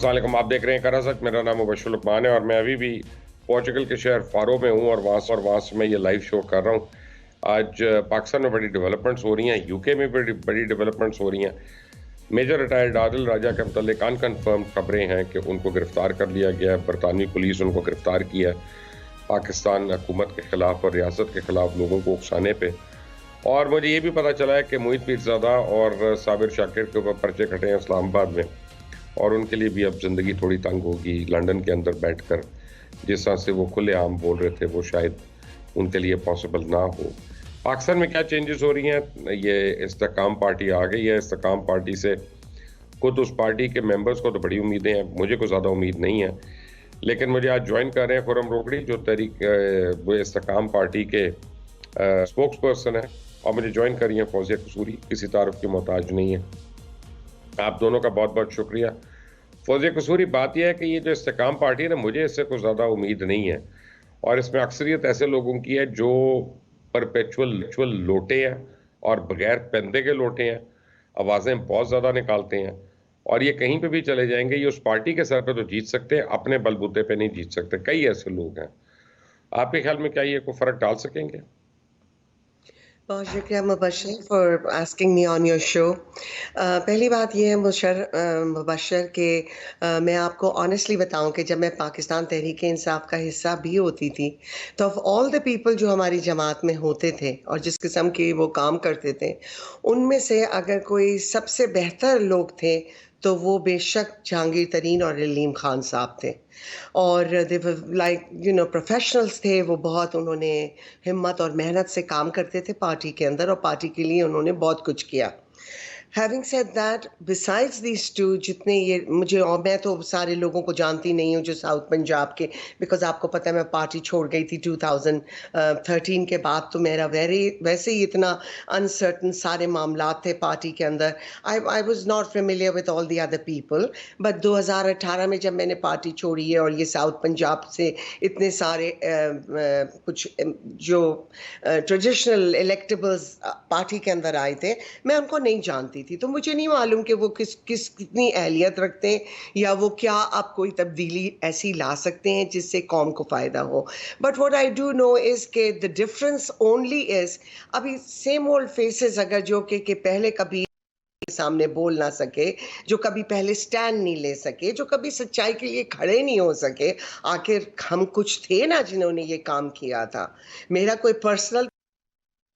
अस्सलाम वालेकुम। आप देख रहे हैं करा सच। मेरा नाम मुबश्शिर लुकमान है और मैं अभी भी पोर्चुगल के शहर फारो में हूँ और वहाँ से मैं ये लाइव शो कर रहा हूँ। आज पाकिस्तान में बड़ी डेवलपमेंट्स हो रही हैं, यूके में बड़ी बड़ी डेवलपमेंट्स हो रही हैं। मेजर रिटायर्ड आदिल राजा के मतलब अनकन्फर्म खबरें हैं कि उनको गिरफ्तार कर लिया गया है। बरतानवी पुलिस उनको गिरफ्तार किया है पाकिस्तान हुकूमत के खिलाफ और रियासत के खिलाफ लोगों को उकसाने पे। और मुझे ये भी पता चला है कि मोहित पीरज़ादा और साबिर शाकिर के ऊपर पर्चे कटे हैं इस्लामाबाद में और उनके लिए भी अब ज़िंदगी थोड़ी तंग होगी। लंदन के अंदर बैठकर जिस तरह से वो खुलेआम बोल रहे थे वो शायद उनके लिए पॉसिबल ना हो। पाकिस्तान में क्या चेंजेस हो रही हैं, ये इस्तेकाम पार्टी आ गई है। इस्तेकाम पार्टी से खुद उस पार्टी के मेंबर्स को तो बड़ी उम्मीदें हैं, मुझे कोई ज़्यादा उम्मीद नहीं है। लेकिन मुझे आज ज्वाइन कर रहे हैं खुर्रम रोकड़ी जो वो इस्तेकाम पार्टी के स्पोक्स पर्सन है और मुझे ज्वाइन करी है फौजिया कसूरी, किसी तारुफ की मोहताज नहीं है। आप दोनों का बहुत बहुत शुक्रिया। फौजिया कसूरी, बात यह है कि ये जो इस्तेकाम पार्टी है ना, मुझे इससे कुछ ज़्यादा उम्मीद नहीं है और इसमें अक्सरियत ऐसे लोगों की है जो परपेचुअल लोटे हैं और बगैर पेंदे के लोटे हैं, आवाज़ें बहुत ज़्यादा निकालते हैं और ये कहीं पे भी चले जाएंगे। ये उस पार्टी के सर पे तो जीत सकते हैं, अपने बलबूते पे नहीं जीत सकते। कई ऐसे लोग हैं। आपके ख्याल में क्या ये कोई फ़र्क डाल सकेंगे? बहुत शुक्रिया Mubashar for asking me on your show. पहली बात ये है मुबशर कि मैं आपको ऑनेस्टली बताऊं कि जब मैं पाकिस्तान तहरीक इंसाफ का हिस्सा भी होती थी तो ऑफ ऑल द पीपल जो हमारी जमात में होते थे और जिस किस्म के वो काम करते थे, उनमें से अगर कोई सबसे बेहतर लोग थे तो वो बेशक जहांगीर तरीन और रलीम खान साहब थे। और दे लाइक प्रोफेशनल्स थे वो। बहुत उन्होंने हिम्मत और मेहनत से काम करते थे पार्टी के अंदर और पार्टी के लिए उन्होंने बहुत कुछ किया। Having said that, besides these two, जितने ये मुझे, और मैं तो सारे लोगों को जानती नहीं हूँ जो साउथ पंजाब के, बिकॉज आपको पता है मैं पार्टी छोड़ गई थी 2013 के बाद, तो मेरा वैसे ही इतना अनसर्टन सारे मामला थे पार्टी के अंदर। I was not familiar with all the other people, but 2018 में जब मैंने पार्टी छोड़ी है और ये साउथ पंजाब से इतने सारे कुछ जो ट्रेडिशनल इलेक्टेबल्स पार्टी के अंदर आए थे, मैं उनको नहीं जानती थी, तो मुझे नहीं मालूम कि वो कितनी अहलियत रखते हैं या वो क्या आप कोई तब्दीली ऐसी ला सकते हैं जिससे कौम को फ़ायदा हो। But what I do no is के द डिफरेंस ओनली इज़, अभी सेम ओल्ड फेसेस अगर जो कि पहले कभी सामने बोल ना सके, जो कभी पहले स्टैंड नहीं ले सके, जो कभी सच्चाई के लिए खड़े नहीं हो सके, आखिर हम कुछ थे ना जिन्होंने ये काम किया था। मेरा कोई पर्सनल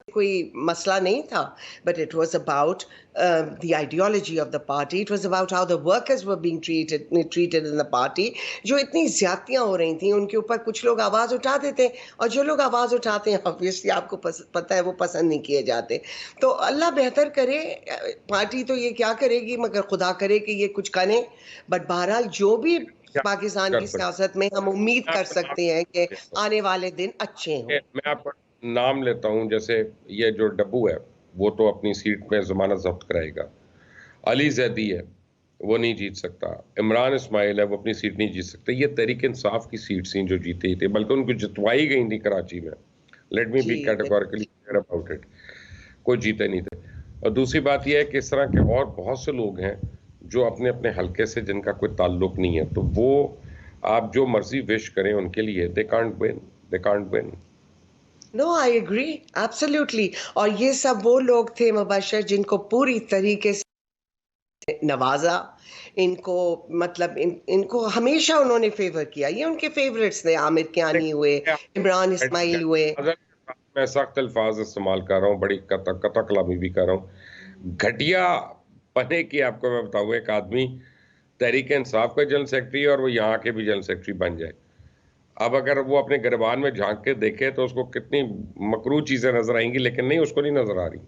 कोई मसला नहीं था, but it was about the ideology of the party. It was about how the workers were being treated in the party. जो इतनी ज्यादतियां हो रही थी उनके ऊपर कुछ लोग आवाज उठाते थे और जो लोग आवाज उठाते हैं ऑब्वियसली आपको पता है वो पसंद नहीं किए जाते। तो अल्लाह बेहतर करे, पार्टी तो ये क्या करेगी मगर खुदा करे कि ये कुछ करें। बट बहरहाल जो भी पाकिस्तान की सियासत में हम उम्मीद कर सकते हैं कि आने वाले दिन अच्छे हों। मैं आपका नाम लेता हूं, जैसे ये जो डब्बू है वो तो अपनी सीट में जमानत जब्त कराएगा। अली जैदी है वो नहीं जीत सकता। इमरान इस्माइल है वो अपनी सीट नहीं जीत सकते। ये तहरीक इंसाफ की सीट थी जो जीती ही थी, बल्कि उनको जितवाई गई थी कराची में। Let me be categorically clear about it. कोई जीते नहीं थे। और दूसरी बात यह है कि इस तरह के और बहुत से लोग हैं जो अपने अपने हलके से जिनका कोई ताल्लुक नहीं है, तो वो आप जो मर्जी विश करें उनके लिए they can't win. No, I agree absolutely. और ये सब वो लोग थे मुबशर जिनको पूरी तरीके से नवाजा, इनको मतलब इनको हमेशा उन्होंने फेवर किया। ये उनके फेवरेट्स थे। आमिर कियानी हुए, इमरान इस्माइल हुए। मैं सख्त अल्फाज इस्तेमाल कर रहा हूँ, बड़ी कता कलामी भी कर रहा हूँ। घटिया पने की आपको मैं बताऊँ, एक आदमी तहरीक इंसाफ का जनरल सेक्रेटरी और वो यहाँ के भी जनरल सेक्रेटरी बन जाए। अब अगर वो अपने गिरबान में झांक के देखे तो उसको कितनी मकरू चीजें नजर आएंगी, लेकिन नहीं, उसको नहीं नजर आ रही।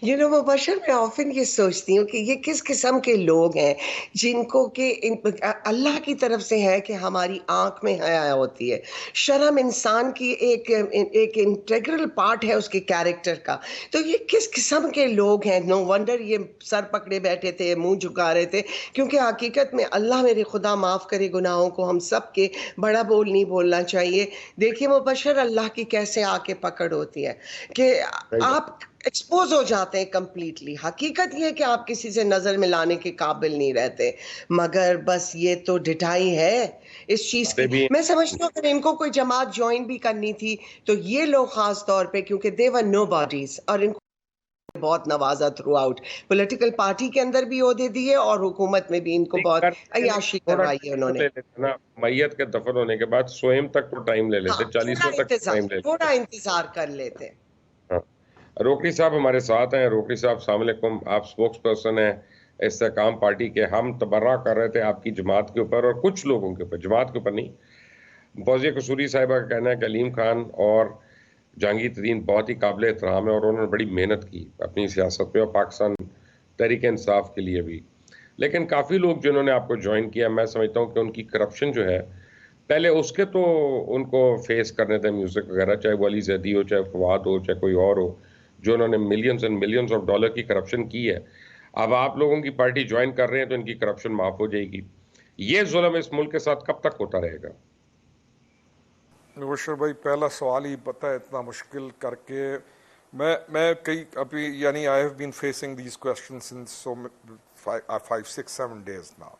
मुबशर, मैं ऑफन ये सोचती हूँ कि ये किस किस्म के लोग हैं जिनको कि अल्लाह की तरफ से है कि हमारी आंख में हया होती है। शर्म इंसान की एक इंटेग्रल पार्ट है उसके कैरेक्टर का। तो ये किस किस्म के लोग हैं। नो वंडर ये सर पकड़े बैठे थे, मुंह झुका रहे थे, क्योंकि हकीकत में अल्लाह मेरे खुदा माफ़ करे गुनाहों को हम सब के। बड़ा बोल नहीं बोलना चाहिए। देखिए मुबशर, अल्लाह की कैसे आके पकड़ होती है कि आप एक्सपोज हो जाते हैं कंप्लीटली। हकीकत ये है कि आप किसी से नजर मिलाने के काबिल नहीं रहते, मगर बस ये तो ढिठाई है इस चीज बातें की। भी मैं समझती हूँ अगर इनको कोई जमात ज्वाइन भी करनी थी तो ये लोग खास तौर पे, क्योंकि दे वर नो बॉडीज और इनको बहुत नवाजा थ्रू आउट, पॉलिटिकल पार्टी के अंदर भी ओहदे दिए और हुकूमत में भी इनको नहीं बहुत कर लेते, लेकिन अय्याशी थोड़ा करवाई है टाइम तो ले उन्होंने। लेते ना। मैयत के दफन होने के बाद स्वयं तक तो टाइम ले हाँ, लेते, 40 तक टाइम ले लेते। थोड़ा इंतजार कर लेते। हाँ। रोकड़ी साहब हमारे साथ हैं। रोकड़ी साहब अस्सलाम वालेकुम। आप स्पोक्स पर्सन हैं इस्तेकाम पार्टी के। हम तबर्रा कर रहे थे आपकी जमात के ऊपर और कुछ लोगों के ऊपर, जमात के ऊपर नहीं। फौजिया कसूरी साहिबा का कहना है कि अलीम खान और जहांगीर तरीन बहुत ही काबिल एहतराम है और उन्होंने बड़ी मेहनत की अपनी सियासत में और पाकिस्तान तहरीक इंसाफ के लिए भी। लेकिन काफ़ी लोग जिन्होंने आपको ज्वाइन किया, मैं समझता हूँ कि उनकी करप्शन जो है, पहले उसके तो उनको फेस करने थे म्यूजिक वगैरह, चाहे वो अली जैदी हो, चाहे फवाद हो, चाहे कोई और हो, जो उन्होंने millions and millions of dollar की करप्शन की है। अब आप लोगों की पार्टी ज्वाइन कर रहे हैं तो इनकी करप्शन माफ हो जाएगी। ये जुल्म इस मुल्क के साथ कब तक होता रहेगा? मुबशर भाई, पहला सवाल ही पता है इतना मुश्किल करके मैं कई अभी यानी I have been facing these question since so 5 6 7 days now.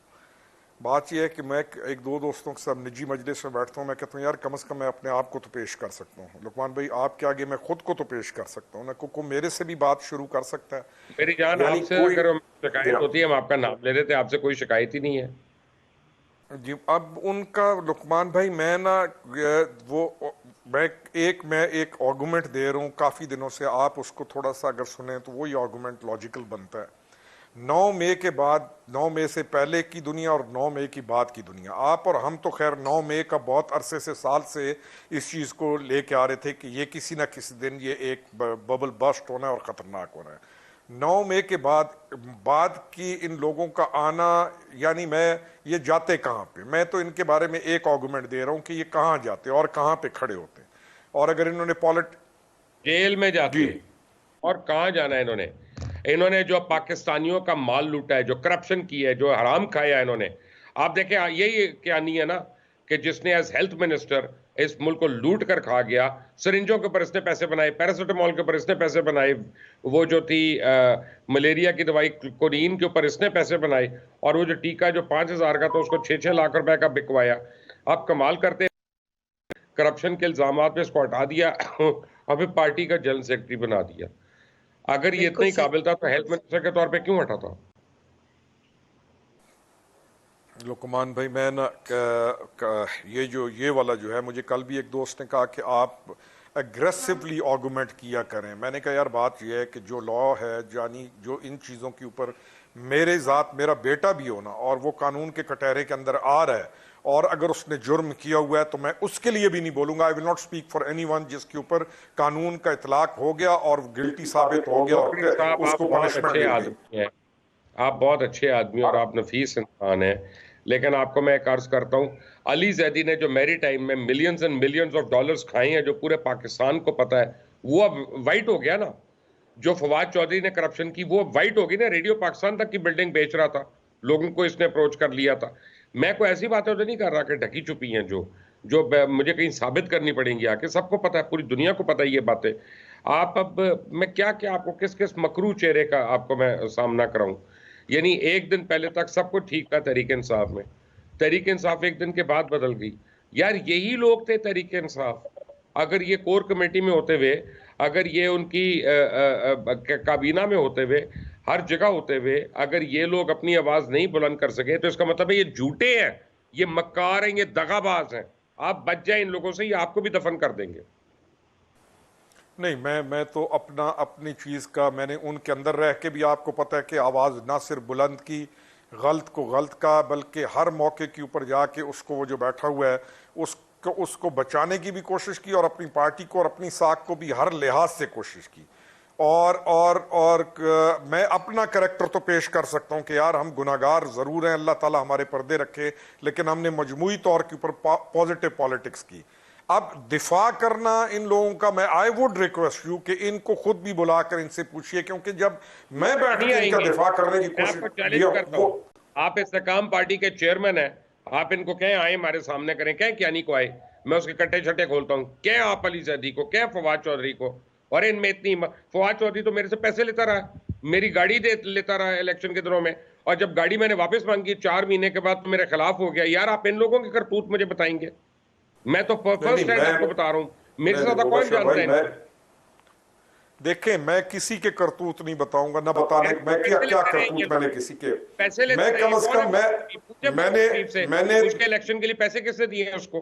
बात यह है कि मैं एक दो दोस्तों के साथ निजी मजलिस में बैठता हूँ, मैं कहता हूँ यार कम से कम मैं अपने आप को तो पेश कर सकता हूँ। लुकमान भाई, आपके आगे मैं खुद को तो पेश कर सकता हूँ ना, को मेरे से भी बात शुरू कर सकता है। मेरी जान, यानी आपसे कोई अगर शिकायत होती है हम आपका नाम ले लेते, आपसे कोई शिकायत ही नहीं है। जी, अब उनका लुकमान भाई, मैं ना वो मैं एक आर्गूमेंट दे रहा हूँ काफ़ी दिनों से, आप उसको थोड़ा सा अगर सुने तो वही आर्गूमेंट लॉजिकल बनता है। 9 मई के बाद, 9 मई से पहले की दुनिया और 9 मई की बाद की दुनिया, आप और हम तो खैर 9 मई का बहुत अरसे से, साल से इस चीज़ को लेके आ रहे थे कि ये किसी ना किसी दिन ये एक बबल बस्ट होना है और ख़तरनाक होना है। 9 मई के बाद की इन लोगों का आना, यानी मैं ये जाते कहाँ पे, मैं तो इनके बारे में एक आर्गूमेंट दे रहा हूँ कि ये कहाँ जाते और कहाँ पे खड़े होते। और अगर इन्होंने जेल में जी, जाते और कहाँ जाना है इन्होंने? इन्होंने जो पाकिस्तानियों का माल लूटा है, जो करप्शन की है, जो हराम खाया है इन्होंने। आप देखें, यही कहानी है ना कि जिसने एज हेल्थ मिनिस्टर इस मुल्क को लूट कर खा गया। सिरिंजों के ऊपर इसने पैसे बनाए, पैरासिटामोल के ऊपर इसने पैसे बनाए, वो जो थी मलेरिया की दवाई कोरीन के ऊपर इसने पैसे बनाए, और वो जो टीका जो 5,000 का था उसको 6-6 लाख रुपए का बिकवाया। आप कमाल करते, करप्शन के इल्जाम पे इसको हटा दिया और फिर पार्टी का जनरल सेक्रेटरी बना दिया। अगर ये इतना बिल्कुल ही सही। काबिल था तो हेल्थ मिनिस्टर के तौर पे क्यों हटा था? लुकमान भाई, मैं ना ये वाला जो है, मुझे कल भी एक दोस्त ने कहा कि आप एग्रेसिवली आर्गूमेंट किया करें। मैंने कहा यार बात यह है कि जो लॉ है, यानी जो इन चीज़ों के ऊपर मेरा बेटा भी होना और वो कानून के कटहरे के अंदर आ रहा है, और अगर उसने जुर्म किया हुआ है तो मैं उसके लिए भी नहीं बोलूंगा। I will not speak for anyone जिसके ऊपर कानून का इतलाक हो गया और गिल्टी साबित हो गया रोकड़ी और साहब, आप उसको बहुत पनिशमेंट अच्छे मिल गई। आदमी हैं। आप बहुत अच्छे आदमी और आप नफीस इंसान हैं। लेकिन आपको मैं एक अर्ज करता हूँ, अली जैदी ने जो मैरी टाइम में millions and millions of dollars खाए हैं, जो पूरे पाकिस्तान को पता है, वो अब वाइट हो गया ना। जो फवाद चौधरी ने करप्शन की वो वाइट होगी ना। रेडियो पाकिस्तान तक की बिल्डिंग बेच रहा था, लोगों को इसने अप्रोच कर लिया था। मैं कोई ऐसी बातें तो नहीं कर रहा कि ढकी छुपी हैं, जो जो मुझे कहीं साबित करनी पड़ेंगी आके। सबको पता है, पूरी दुनिया को पता है ये बातें। आप अब, मैं क्या क्या आपको किस किस मकरू चेहरे का आपको मैं सामना कराऊं? यानी एक दिन पहले तक सब कुछ ठीक था तहरीक इंसाफ में, तहरीक इंसाफ एक दिन के बाद बदल गई। यार यही लोग थे तहरीक इंसाफ। अगर ये कोर कमेटी में होते हुए, अगर ये उनकी काबीना में होते हुए, हर जगह होते हुए, अगर ये लोग अपनी आवाज नहीं बुलंद कर सके तो इसका मतलब है ये झूठे हैं, ये मक्कार हैं, ये दगाबाज हैं। आप बच जाए इन लोगों से, ये आपको भी दफन कर देंगे। नहीं, मैं तो अपनी चीज़ का, मैंने उनके अंदर रह के भी, आपको पता है कि आवाज़ ना सिर्फ बुलंद की गलत को गलत का, बल्कि हर मौके के ऊपर जाके उसको, वो जो बैठा हुआ है उसको बचाने की भी कोशिश की, और अपनी पार्टी को और अपनी साख को भी हर लिहाज से कोशिश की। मैं अपना करैक्टर तो पेश कर सकता हूं कि यार हम गुनाहगार ज़रूर हैं, अल्लाह ताला हमारे पर्दे रखे, लेकिन हमने मजमूई तौर के ऊपर पॉजिटिव पॉलिटिक्स की। अब दिफा करना इन लोगों का, मैं आई वुड रिक्वेस्ट यू कि इनको खुद भी बुलाकर इनसे पूछिए, क्योंकि जब मैं बैठ नहीं के इनका आएंगे। दिफा करने की मैं आपको कोशिश चैलेंज करता हूं, आप इस्तेकाम पार्टी के चेयरमैन हैं, आप इनको कहें आए हमारे सामने करें, कहें क्या नहीं को आए, मैं उसके कट्टे छट्टे खोलता हूं। कहें आप अली जैदी को, कहें फवाद चौधरी को, और इनमें इतनी फवाद चौधरी तो मेरे से पैसे लेता रहा, मेरी गाड़ी लेता रहा इलेक्शन के दिनों में, और जब गाड़ी मैंने वापस मांगी 4 महीने के बाद तो मेरे खिलाफ हो गया। यार आप इन लोगों की करतूत मुझे बताएंगे? मैं तो नहीं नहीं, फर्स्ट हैंड आपको बता रहा हूं, मेरे से ज्यादा कौन मुबशर जानता भाई, है मैं इनको? देखें, मैं किसी के करतूत नहीं बताऊंगा, ना बताने मैं क्या पैसे क्या लेते रहे करतूत ये मैंने लोग, किसी के। पैसे लेते मैं रहे, कम से कौन है कम पूछे मैंने शरीफ से, मैंने उसके इलेक्शन के लिए पैसे किसने दिए हैं उसको?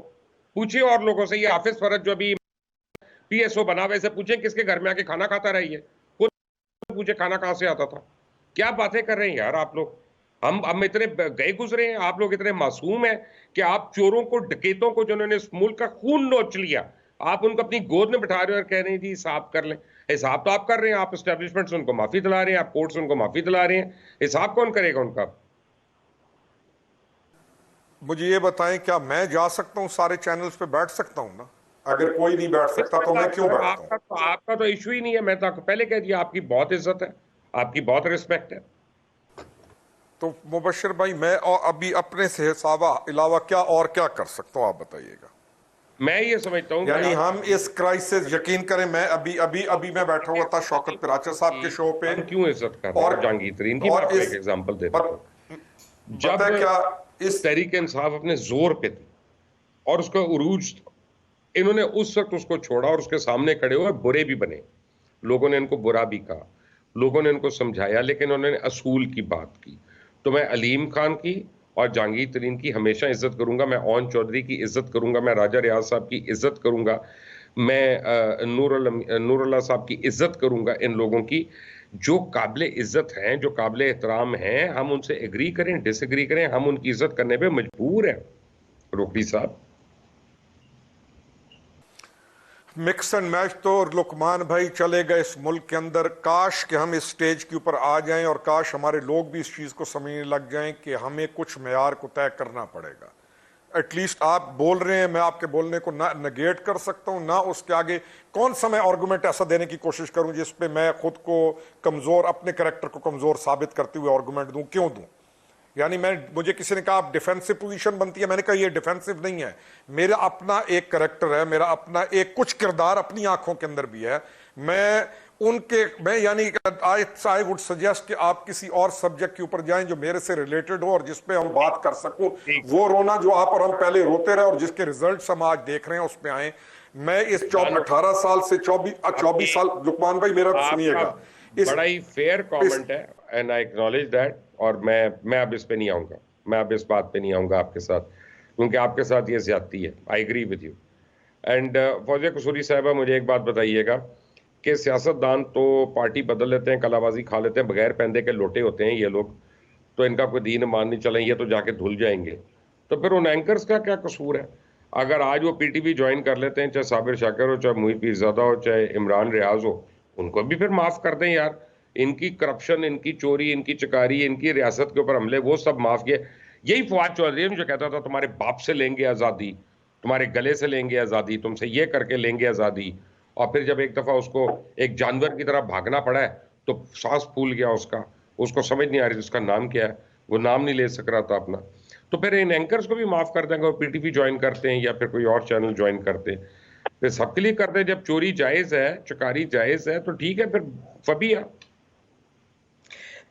पूछिए और लोगों से, ये हाफिज फरज जो अभी पीएसओ बना, वैसे पूछे किसके घर में आके खाना खाता रहा है, खुद पूछे खाना कहां से आता था। क्या बातें कर रहे हैं यार आप लोग? हम इतने गए गुजरे हैं, आप लोग इतने मासूम हैं कि आप चोरों को, डकैतों को, जिन्होंने इस मुल्क का खून नोच लिया, आप उनको अपनी गोद में बिठा रहे हो और कह रहे हैं जी हिसाब कर लें। हिसाब तो आप कर रहे हैं, आप एस्टेब्लिशमेंट से उनको माफी दिला रहे हैं, आप कोर्ट से उनको माफी दिला रहे हैं, हिसाब कौन करेगा उनका? मुझे ये बताएं, क्या मैं जा सकता हूं सारे चैनल्स पे, बैठ सकता हूं ना? अगर कोई नहीं बैठ सकता तो मैं क्यों बैठता हूं? आपका तो इशू ही नहीं है, मैं तो आपको पहले कह दिया, आपकी बहुत इज्जत है, आपकी बहुत रिस्पेक्ट है। तो मुबशर भाई, मैं और अभी अपने से अलावा क्या और क्या कर सकता हूं, आप बताइएगा। मैं ये समझता हूं यानी हम इस क्राइसिस, यकीन करें, मैं अभी अभी अभी मैं बैठा हुआ था शौकत पिराचा साहब के शो पे, हम क्यों इज्जत कर रहे और हैं जहांगीर तरीन की? मैं और आपको इस एक एग्जांपल दे पर देता हूं। पता जब है क्या, इस तहरीक इंसाफ अपने जोर पे थी और उसका उरूज था, इन्होंने उस वक्त उसको छोड़ा और उसके सामने खड़े हुए बुरे भी बने, लोगों ने इनको बुरा भी कहा, लोगों ने इनको समझाया, लेकिन उन्होंने असूल की बात की। तो मैं अलीम खान की और जहांगीर तरीन की हमेशा इज्जत करूंगा, मैं ओन चौधरी की इज्जत करूंगा, मैं राजा रियाज साहब की इज्जत करूंगा, मैं नूरुल्लाह साहब की इज्जत करूंगा। इन लोगों की जो काबिल इज्जत हैं, जो काबिल एहतराम हैं, हम उनसे एग्री करें डिसएग्री करें, हम उनकी इज्जत करने पे मजबूर हैं। रोकड़ी साहब, मिक्स एंड मैच तो लुकमान भाई चले गए इस मुल्क के अंदर। काश कि हम इस स्टेज के ऊपर आ जाएं और काश हमारे लोग भी इस चीज को समझने लग जाएं कि हमें कुछ मेयार को तय करना पड़ेगा। एटलीस्ट आप बोल रहे हैं, मैं आपके बोलने को ना नेगेट कर सकता हूं, ना उसके आगे कौन सा मैं आर्गुमेंट ऐसा देने की कोशिश करूं जिसपे मैं खुद को कमजोर, अपने कैरेक्टर को कमजोर साबित करते हुए आर्गुमेंट दूं, क्यों दूं? यानी मुझे किसी ने कहा आप डिफेंसिव पोजीशन बनती है, मैंने कहा ये डिफेंसिव नहीं है, मेरा अपना एक करैक्टर है, मेरा अपना एक कुछ किरदार अपनी आंखों के अंदर भी है। मैं यानी आई वुड सजेस्ट कि आप किसी और सब्जेक्ट के ऊपर जाएं जो मेरे से रिलेटेड हो और जिस पे हम बात कर सकूं। वो रोना जो आप और हम पहले रोते रहे और जिसके रिजल्ट्स हम आज देख रहे हैं उस पे आए। मैं इस 18 साल से 24 साल, लुकमान भाई मेरा सुनिएगा, इस बड़ा ही फेयर कमेंट है एंड आई एक्नॉलेज दैट। और मैं अब इस पे नहीं आऊंगा, मैं अब इस बात पे नहीं आऊंगा आपके साथ, क्योंकि आपके साथ ये ज्यादती है। I agree with you. And Fauzia Kasuri Sahiba, मुझे एक बात बताइएगा कि सियासतदान तो पार्टी बदल लेते हैं, कलाबाजी खा लेते हैं, बगैर पैंदे के लोटे होते हैं ये लोग, तो इनका कोई दीन ईमान नहीं चले, ये तो जाके धुल जाएंगे। तो फिर उन एंकर्स का क्या कसूर है? अगर आज वो पीटीवी ज्वाइन कर लेते हैं, चाहे साबिर शाकिर हो, चाहे मुहित पीरजादा हो, चाहे इमरान रियाज हो, उनको भी फिर माफ कर दें यार। इनकी करप्शन, इनकी चोरी, इनकी चकारी, इनकी रियासत के ऊपर हमले, वो सब माफ किए। यही फवाद चौधरी जो कहता था तुम्हारे बाप से लेंगे आजादी, तुम्हारे गले से लेंगे आजादी, तुमसे ये करके लेंगे आजादी, और फिर जब एक दफा उसको एक जानवर की तरह भागना पड़ा है तो सांस फूल गया उसका, उसको समझ नहीं आ रही उसका नाम क्या है, वो नाम नहीं ले सक रहा था अपना। तो फिर इन एंकर्स को भी माफ कर देंगे और पीटीवी ज्वाइन करते हैं या फिर कोई और चैनल ज्वाइन करते हैं, फिर सबके लिए करते हैं। जब चोरी जायज है, चकारी जायज है, तो ठीक है, फिर फबिया।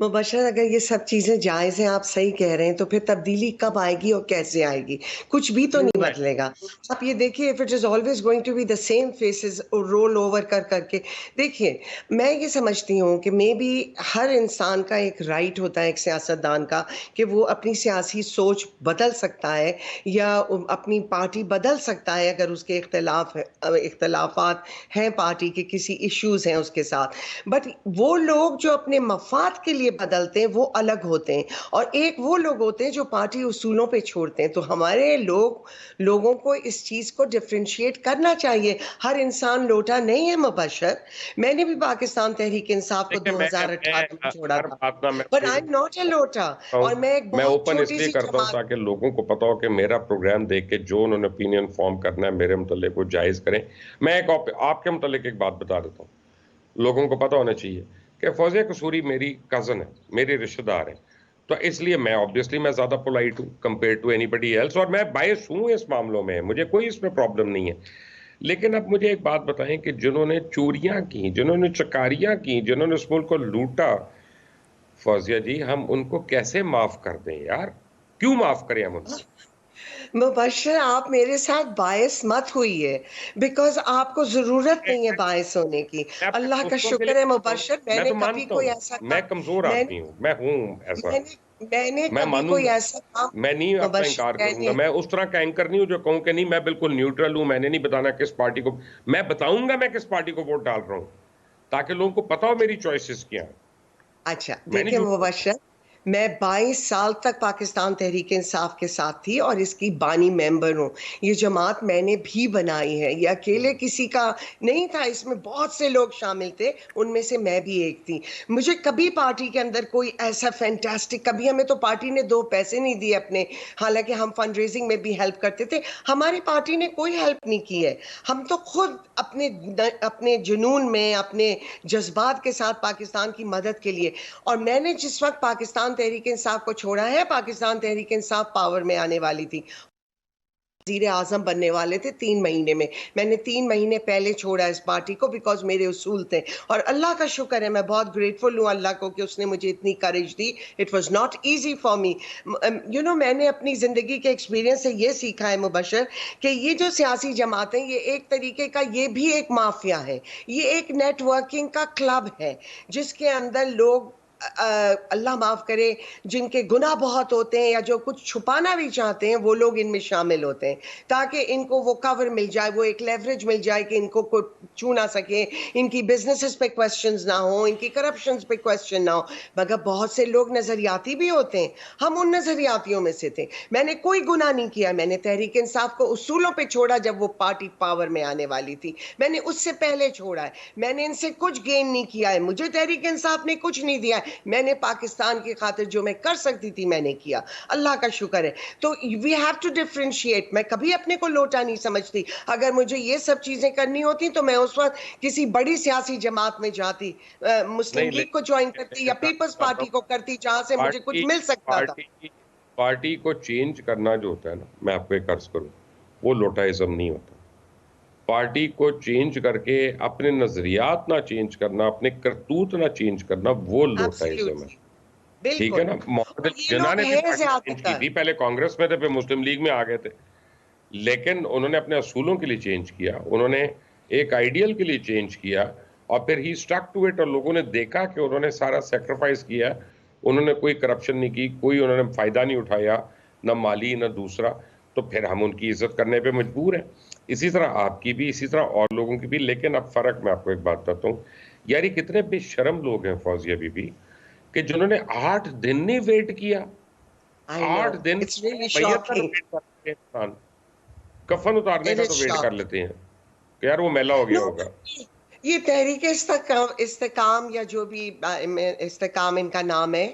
मुबशर, अगर ये सब चीज़ें जायज़ हैं, आप सही कह रहे हैं, तो फिर तब्दीली कब आएगी और कैसे आएगी? कुछ भी तो नहीं बदलेगा। आप ये देखिए, if it is always going to be the same faces roll over कर करके, देखिए, मैं ये समझती हूँ कि मे बी हर इंसान का एक राइट होता है, एक सियासतदान का, कि वो अपनी सियासी सोच बदल सकता है या अपनी पार्टी बदल सकता है अगर उसके इख्तलाफात हैं, पार्टी के किसी इश्यूज़ हैं उसके साथ। बट वो लोग जो अपने मफाद के लिए बदलते हैं वो अलग होते हैं, और एक वो लोग होते हैं जो पार्टी उसूलों पे छोड़ते हैं। तो हमारे लोगों को इस चीज को डिफरेंशिएट करना चाहिए। हर इंसान लोटा नहीं है मुबशर। मैंने भी पाकिस्तान तहरीक इंसाफ को देखिए, 2018 में छोड़ा हर था, बात ना मैं but I am not a लोटा, और मैं एक मैं बहुत ओपन छोटी इसलिए सी करता हूँ जमात। ताकि लोगों को पता हो कि मेरा प्रोग्राम देख के जो उन्होंने ओपिनियन फॉर्म करना है मेरे मुतल्लिक वो जायज करें। मैं एक आपके मुतल्लिक एक बात बता देता हूँ, लोगों को पता होना चाहिए कि फौजिया कसूरी मेरी कजन है, मेरी रिश्तेदार है, तो इसलिए मैं ऑब्वियसली मैं ज्यादा पोलाइट हूँ कंपेयर टू एनीबडी एल्स, और मैं बायस हूँ इस मामलों में, मुझे कोई इसमें प्रॉब्लम नहीं है। लेकिन अब मुझे एक बात बताएं कि जिन्होंने चोरियां की, जिन्होंने चकारियां की, जिन्होंने इस मुल्क को लूटा, फौजिया जी, हम उनको कैसे माफ कर दें यार? क्यों माफ करें हम उनको? मुबशर, आप मेरे साथ बायस मत होइए, बिकॉज़ आपको ज़रूरत मैं नहीं है बायस होने की। मैं अपने अल्लाह का दोस्तों के लिए शुक्र है कहता हूँ, मुबशर, मैं मैंने तो कभी मानता कोई हूँ, ऐसा मैं कमजोर मैंने आदमी हूँ, मैं हूँ ऐसा। मैंने मैंने मैं कभी कोई मानूंगा, ऐसा काम मैं नहीं आपका मुबशर इनकार करूंगा। मैंने मैं उस तरह का एंकर नहीं हूं जो कहूं कि नहीं मैं बिल्कुल न्यूट्रल हूं, मैंने नहीं बताना किस पार्टी को। मैं बताऊंगा मैं किस पार्टी को वोट डाल रहा हूं, ताकि लोगों को पता हो मेरी चॉइसेस क्या हैं। अच्छा, मैं नहीं देखिए झूठ बोल मुबशर, मैं 22 साल तक पाकिस्तान तहरीक-ए-इंसाफ के साथ थी और इसकी बानी मेंबर हूँ। ये जमात मैंने भी बनाई है, ये अकेले किसी का नहीं था, इसमें बहुत से लोग शामिल थे, उनमें से मैं भी एक थी। मुझे कभी पार्टी के अंदर कोई ऐसा फैंटास्टिक, कभी हमें तो पार्टी ने 2 पैसे नहीं दिए अपने, हालाँकि हम फंड रेज़िंग में भी हेल्प करते थे, हमारी पार्टी ने कोई हेल्प नहीं की है। हम तो खुद अपने जुनून में, अपने जज़्बात के साथ पाकिस्तान की मदद के लिए। और मैंने जिस वक़्त पाकिस्तान तहरीक-ए-इंसाफ को छोड़ा है, पाकिस्तान तहरीक-ए-इंसाफ पावर में आने वाली थी। वज़ीर-ए-आज़म बनने वाले थे 3 महीने में। मैंने 3 महीने पहले छोड़ा इस पार्टी को बिकॉज़ मेरे उसूल थे और अल्लाह का शुक्र है, मैं बहुत ग्रेटफुल हूँ अल्लाह को कि उसने मुझे इतनी करेज दी। It was not easy for me. मैंने अपनी ज़िंदगी के एक्सपीरियंस से ये सीखा है मुबशर कि ये जो सियासी जमातें, ये एक तरीके का ये भी एक माफ़िया है। ये एक नेटवर्किंग का क्लब है, जिसके अंदर लोग अल्लाह माफ़ करे, जिनके गुनाह बहुत होते हैं या जो कुछ छुपाना भी चाहते हैं, वो लोग इनमें शामिल होते हैं, ताकि इनको वो कवर मिल जाए, वो एक लेवरेज मिल जाए कि इनको कोई छू ना सके, इनकी बिज़नेसेस पे क्वेश्चंस ना हो, इनकी करप्शंस पे क्वेश्चन ना हो। मगर बहुत से लोग नज़रियाती भी होते हैं, हम उन नज़रियातियों में से थे। मैंने कोई गुनाह नहीं किया, मैंने तहरीक इंसाफ को उसूलों पे छोड़ा जब वो पार्टी पावर में आने वाली थी। मैंने उससे पहले छोड़ा है, मैंने इनसे कुछ गेन नहीं किया है, मुझे तहरीक इंसाफ ने कुछ नहीं दिया है। मैंने पाकिस्तान की खातिर जो मैं कर सकती थी मैंने किया, अल्लाह का शुक्र है। तो वी हैव टू डिफरेंशिएट। मैं कभी अपने को लोटा नहीं समझती। अगर मुझे ये सब चीजें करनी होती तो मैं उस वक्त किसी बड़ी सियासी जमात में जाती, मुस्लिम नहीं, लीग को ज्वाइन करती या लेकिन मैं पीपल्स बताता पार्टी हूँ, को करती, जहां से मुझे कुछ पार्टी मिल सकता था। पार्टी पार्टी को चेंज करना जो होता है ना, मैं आपको एक अर्ज करूं, वो लोटाइज्म नहीं होता। पार्टी को चेंज करके अपने नजरियात ना चेंज करना, अपने करतूत ना चेंज करना, वो लोटाइज्म है। एब्सोल्युटली, ठीक है बिल्कुल। ना? मोहम्मद और अली ये जिन्ना लोग ने भी हैं पार्टी चेंज की ज्यादातर। थी, पहले कांग्रेस में थे, फिर मुस्लिम लीग में आ गए थे। लेकिन उन्होंने अपने असूलों के लिए चेंज किया, उन्होंने एक आइडियल के लिए चेंज किया, और फिर ही स्टक टू इट, और लोगों ने देखा कि उन्होंने सारा सेक्रीफाइस किया, उन्होंने कोई करप्शन नहीं की, कोई उन्होंने फायदा नहीं उठाया, ना माली ना दूसरा। तो फिर हम उनकी इज्जत करने पे मजबूर हैं। इसी तरह आपकी भी, इसी तरह और लोगों की भी। लेकिन अब फर्क मैं आपको एक बात बताता हूँ यार, ये कितने बेशरम लोग हैं फौजिया बीबी, कि जिन्होंने 8 दिन नहीं वेट किया। आई नो, 8 दिन इट्स रियली मैयत का तो शॉकिंग। वेट करते हैं इंसान, कफन उतारने इट का इज तो वेट कर शॉकिंग। लेते हैं कि यार वो मैला हो गया नो, होगा। ये तहरीक इस्तेकाम या जो भी इस्तेकाम इनका नाम है,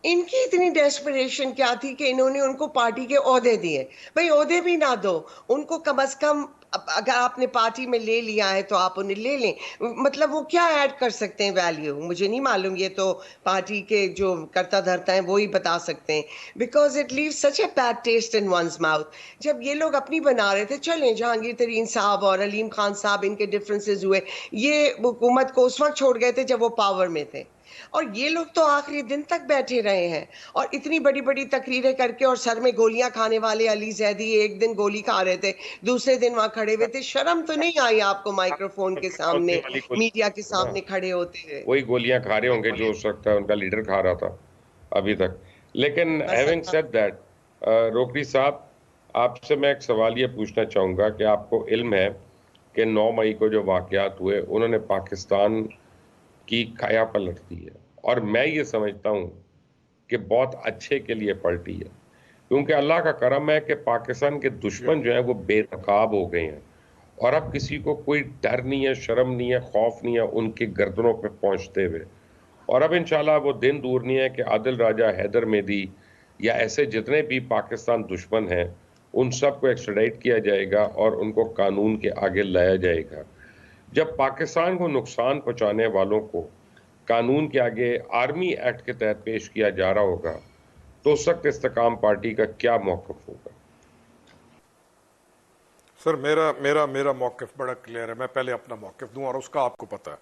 इनकी इतनी डेस्परेशन क्या थी कि इन्होंने उनको पार्टी के ओहदे दिए। भाई ओहदे भी ना दो, उनको कम से कम अगर आपने पार्टी में ले लिया है तो आप उन्हें ले लें। मतलब वो क्या ऐड कर सकते हैं वैल्यू, मुझे नहीं मालूम, ये तो पार्टी के जो करता धरता है वो ही बता सकते हैं। Because it leave such a bad taste in one's mouth. जब ये लोग अपनी बना रहे थे, चलें जहांगीर तरीन साहब और अलीम खान साहब, इनके डिफरेंसेस हुए, ये हुकूमत को उस वक्त छोड़ गए थे जब वो पावर में थे, और ये लोग तो आखिरी दिन तक बैठे रहे हैं और इतनी बड़ी बड़ी तकरीरें करके, और सर में गोलियां खाने वाले अली जैदी एक दिन गोली खा रहे थे, दूसरे दिन वहां खड़े हुए थे। शर्म तो नहीं आई आपको माइक्रोफोन के चौथी सामने, वाली गोली मीडिया के है ना, सामने खड़े होते हुए? वही गोलियां खा रहे होंगे जो हो सकता है उनका लीडर खा रहा था अभी तक। लेकिन बस हैविंग सेड दैट, रोकड़ी साहब, आपसे मैं एक सवाल ये पूछना चाहूंगा कि आपको इल्म है कि 9 मई को जो वाकयात हुए, उन्होंने पाकिस्तान की काया पलट दी है, और मैं ये समझता हूँ कि बहुत अच्छे के लिए पलटी है, क्योंकि अल्लाह का करम है कि पाकिस्तान के या दुश्मन जो है वो बेनकाब हो गए हैं, और अब किसी को कोई डर नहीं है, शर्म नहीं है, खौफ नहीं है उनकी गर्दनों पे पहुंचते हुए। और अब इंशाल्लाह वो दिन दूर नहीं है कि आदिल राजा, हैदर मेदी, या ऐसे जितने भी पाकिस्तान दुश्मन हैं, उन सबको एक्स्ट्राडाइट किया जाएगा और उनको कानून के आगे लाया जाएगा। जब पाकिस्तान को नुकसान पहुंचाने वालों को कानून के आगे आर्मी एक्ट के तहत पेश किया जा रहा होगा, तो उस वक्त इस्तेकाम पार्टी का क्या मौक़िफ़ होगा? सर मेरा मेरा मेरा मौक़िफ़ बड़ा क्लियर है। मैं पहले अपना मौक़िफ़ दूं और उसका आपको पता है।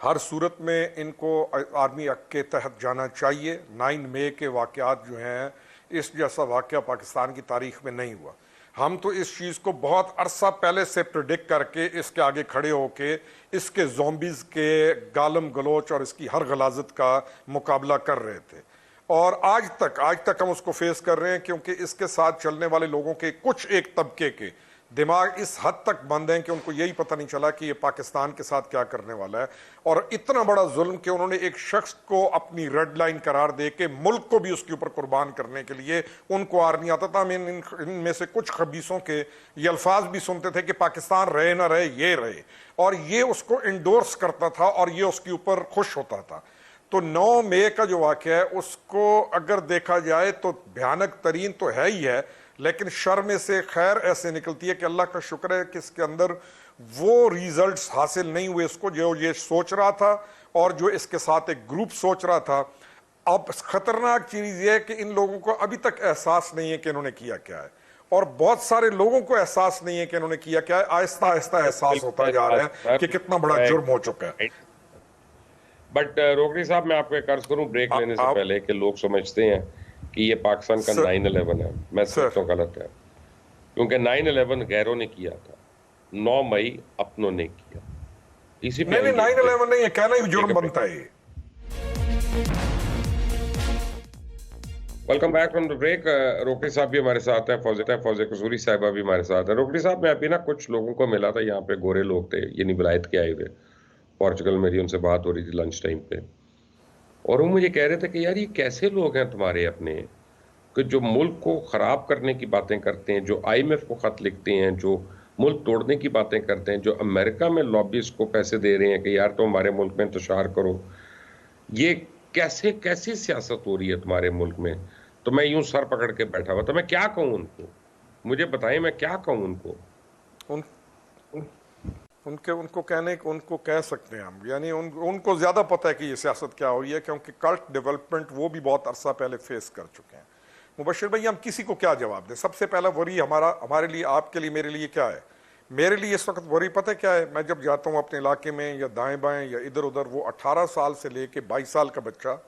हर सूरत में इनको आर्मी एक्ट के तहत जाना चाहिए। 9 मई के वाक़यात जो हैं, इस जैसा वाक़या पाकिस्तान की तारीख़ में नहीं हुआ। हम तो इस चीज़ को बहुत अरसा पहले से प्रिडिक्ट करके इसके आगे खड़े होके इसके ज़ॉम्बीज़ के गालम गलोच और इसकी हर गलाजत का मुकाबला कर रहे थे, और आज तक हम उसको फेस कर रहे हैं, क्योंकि इसके साथ चलने वाले लोगों के कुछ एक तबके के दिमाग इस हद तक बंद हैं कि उनको यही पता नहीं चला कि ये पाकिस्तान के साथ क्या करने वाला है। और इतना बड़ा जुल्म कि उन्होंने एक शख्स को अपनी रेड लाइन करार दे के मुल्क को भी उसके ऊपर कुर्बान करने के लिए उनको आर नहीं आता था। हम इनमें से कुछ खबीसों के ये अल्फाज भी सुनते थे कि पाकिस्तान रहे ना रहे, ये रहे, और ये उसको इंडोर्स करता था और ये उसके ऊपर खुश होता था। तो 9 मई का जो वाक़या है उसको अगर देखा जाए तो भयानक तरीन तो है ही है, लेकिन शर में से खैर ऐसे निकलती है कि अल्लाह का शुक्र है कि इसके अंदर वो रिजल्ट्स हासिल नहीं हुए इसको जो ये सोच रहा था और जो इसके साथ एक ग्रुप सोच रहा था। अब खतरनाक चीज़ ये है कि इन लोगों को अभी तक एहसास नहीं है कि इन्होंने किया क्या है, और बहुत सारे लोगों को एहसास नहीं है कि इन्होंने किया क्या है। आहिस्ता आहिस्ता एहसास होता जा रहा है कि कितना बड़ा जुर्म हो चुका है। बट रोकड़ी साहब, मैं आपको एक अर्ज करूं ब्रेक लेने से पहले कि लोग समझते हैं कि ये पाकिस्तान का 9/11 है। मैं समझता हूं गलत है, क्योंकि 9/11 गैरों ने किया था, 9 मई अपनों ने किया। इसी पे नहीं 9/11 नहीं है, कहना ही जुर्म बनता है। Welcome back from the break. Rokhri Sahib भी हमारे साथ हैं, फौजे कसूरी साहिबा भी हमारे साथ है। रोकड़ी साहब, मैं अभी ना कुछ लोगों को मिला था, यहाँ पे गोरे लोग थे, यानी विलायत के आए हुए, पोर्चुगल, मेरी उनसे बात हो रही थी लंच टाइम पे, और वो मुझे कह रहे थे कि यार ये कैसे लोग हैं तुम्हारे अपने, कि जो मुल्क को ख़राब करने की बातें करते हैं, जो IMF को ख़त लिखते हैं, जो मुल्क तोड़ने की बातें करते हैं, जो अमेरिका में लॉबीज़ को पैसे दे रहे हैं कि यार तुम हमारे मुल्क में इंतशार करो, ये कैसी सियासत हो रही है तुम्हारे मुल्क में। तो मैं यूं सर पकड़ के बैठा हुआ, तो मैं क्या कहूँ उनको, मुझे बताएं मैं क्या कहूँ उनको। उनको कह सकते हैं हम, यानी उनको ज्यादा पता है कि ये सियासत क्या हो रही है, क्योंकि कल्ट डेवलपमेंट वो भी बहुत अरसा पहले फेस कर चुके हैं। मुबशिर भाई, हम किसी को क्या जवाब दें? सबसे पहला वरी हमारे लिए, आपके लिए, मेरे लिए क्या है? मेरे लिए इस वक्त वरी पता है क्या है? मैं जब जाता हूँ अपने इलाके में या दाएं बाएं या इधर उधर, वो 18 साल से लेके 22 साल का बच्चा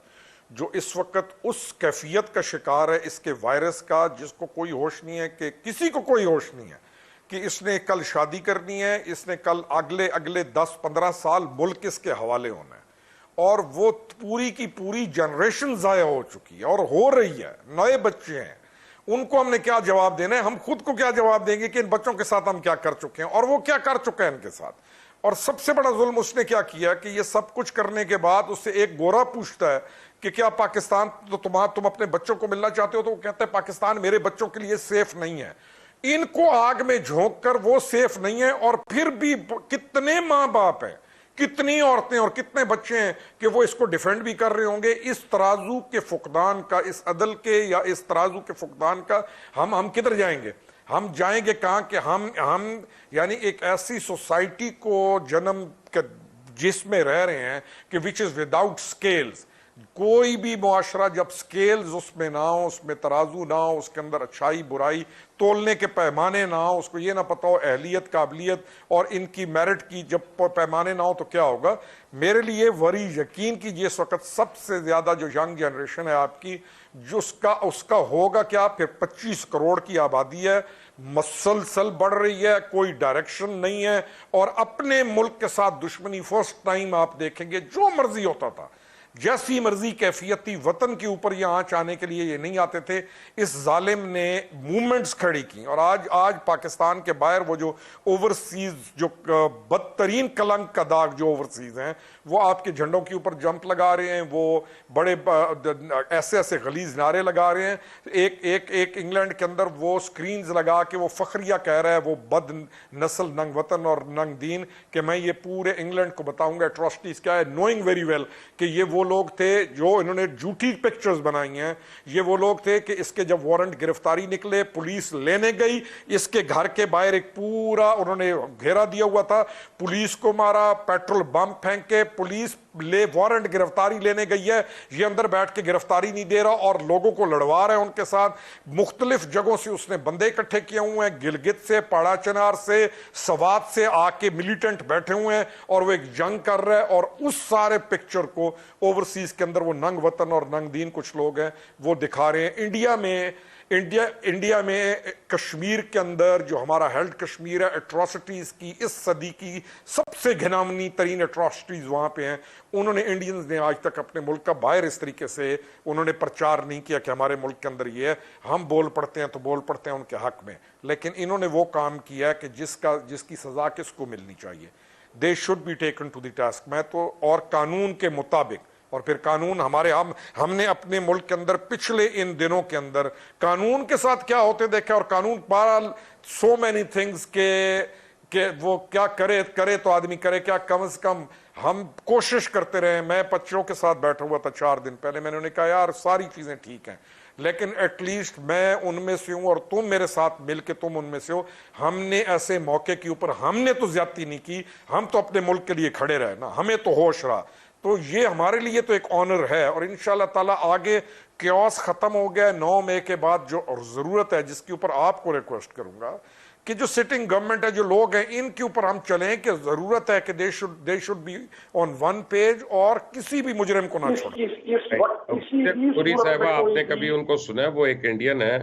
जो इस वक्त उस कैफियत का शिकार है, इसके वायरस का, जिसको कोई होश नहीं है, कि किसी को कोई होश नहीं है कि इसने कल शादी करनी है, इसने कल अगले 10-15 साल मुल्क इसके हवाले होना है, और वो पूरी की पूरी जनरेशन जाया हो चुकी है और हो रही है। नए बच्चे हैं, उनको हमने क्या जवाब देना है? हम खुद को क्या जवाब देंगे कि इन बच्चों के साथ हम क्या कर चुके हैं और वो क्या कर चुके हैं इनके साथ। और सबसे बड़ा जुल्म उसने क्या किया कि ये सब कुछ करने के बाद उससे एक गोरा पूछता है कि क्या पाकिस्तान, तो तुम अपने बच्चों को मिलना चाहते हो? तो वो कहते हैं पाकिस्तान मेरे बच्चों के लिए सेफ नहीं है। इनको आग में झोंक कर वो सेफ नहीं है, और फिर भी कितने मां बाप हैं, कितनी औरतें और कितने बच्चे हैं कि वो इसको डिफेंड भी कर रहे होंगे। इस तराजू के फुकदान का, इस अदल के या इस तराजू के फुकदान का हम किधर जाएंगे? हम जाएंगे कहां कि हम यानी एक ऐसी सोसाइटी को जन्म जिसमें रह रहे हैं कि विच इज विदाउट स्केल्स। कोई भी मुआशरा जब स्केल्स उसमें ना हो, उसमें तराजू ना हो, उसके अंदर अच्छाई बुराई तोलने के पैमाने ना हो, उसको ये ना पता हो अहलियत काबिलियत और इनकी मेरिट की जब पैमाने ना हो, तो क्या होगा? मेरे लिए वरी यकीन कीजिए इस वक्त सबसे ज्यादा जो यंग जनरेशन है आपकी, जो उसका होगा क्या? फिर 25 करोड़ की आबादी है, मसलसल बढ़ रही है, कोई डायरेक्शन नहीं है, और अपने मुल्क के साथ दुश्मनी। फर्स्ट टाइम आप देखेंगे जो मर्जी होता था, जैसी मर्जी कैफियत थी, वतन के ऊपर ये आंच आने के लिए ये नहीं आते थे। इस जालिम ने मूवमेंट्स खड़ी की, और आज पाकिस्तान के बाहर वो जो ओवरसीज, जो बदतरीन कलंक का दाग जो ओवरसीज हैं, वो आपके झंडों के ऊपर जंप लगा रहे हैं, वो बड़े ऐसे गलीज नारे लगा रहे हैं। एक इंग्लैंड के अंदर वो स्क्रीन्स लगा के वो फखरिया कह रहा है, वो बद नस्ल नंग वतन और नंग दीन, कि मैं ये पूरे इंग्लैंड को बताऊंगा एट्रोसिटीज क्या है, नोइंग वेरी वेल कि ये वो लोग थे जो इन्होंने झूठी पिक्चर्स बनाई हैं। ये वो लोग थे कि इसके जब वारंट गिरफ्तारी निकले, पुलिस लेने गई, इसके घर के बाहर एक पूरा उन्होंने घेरा दिया हुआ था, पुलिस को मारा, पेट्रोल बम फेंके, पुलिस वारंट गिरफ्तारी लेने गई है, ये अंदर बैठ के गिरफ्तारी नहीं दे रहा और लोगों को लड़वा रहा है उनके साथ। मुख्तलिफ जगहों से उसने बंदे इकट्ठे किए हुए हैं, गिलगित से, पाड़ा चनार से, सवात से आके मिलिटेंट बैठे हुए हैं और वो एक जंग कर रहा है। और उस सारे पिक्चर को ओवरसीज के अंदर वो नंग वतन और नंग दीन कुछ लोग हैं वो दिखा रहे हैं। इंडिया में कश्मीर के अंदर जो हमारा हेल्ड कश्मीर है, एट्रोसिटीज की इस सदी की सबसे घिनौनी तरीन एट्रोसिटीज वहां पे हैं। उन्होंने इंडियंस ने आज तक अपने मुल्क का बाहर इस तरीके से उन्होंने प्रचार नहीं किया कि हमारे मुल्क के अंदर ये है। हम बोल पड़ते हैं तो बोल पड़ते हैं उनके हक में, लेकिन इन्होंने वो काम किया है कि जिसकी सजा किसको मिलनी चाहिए। They should be taken to the task. मैं तो और कानून के मुताबिक, और फिर कानून हमने अपने मुल्क के अंदर पिछले इन दिनों के अंदर कानून के साथ क्या होते देखे, और कानून बहरहाल सो मैनी थिंग्स के वो क्या करे तो आदमी करे क्या। कम से कम हम कोशिश करते रहे। मैं बच्चों के साथ बैठा हुआ था 4 दिन पहले, मैंने उन्हें कहा यार सारी चीजें ठीक हैं, लेकिन एटलीस्ट मैं उनमें से हूं और तुम मेरे साथ मिलके तुम उनमें से हो। हमने ऐसे मौके के ऊपर हमने तो ज्यादती नहीं की, हम तो अपने मुल्क के लिए खड़े रहे ना, हमें तो होश रहा। तो ये हमारे लिए तो एक ऑनर है। और इंशाल्लाह ताला आगे क्योस खत्म हो गया 9 मई के बाद, जो जरूरत है जिसके ऊपर आपको रिक्वेस्ट करूंगा कि जो सिटिंग गवर्नमेंट है, जो लोग हैं, इनके ऊपर हम चलें कि जरूरत है कि दे should be on one page और किसी भी मुजरिम को ना छोड़ें। पुरी साहबा, आपने कभी उनको सुना है? वो एक इंडियन है,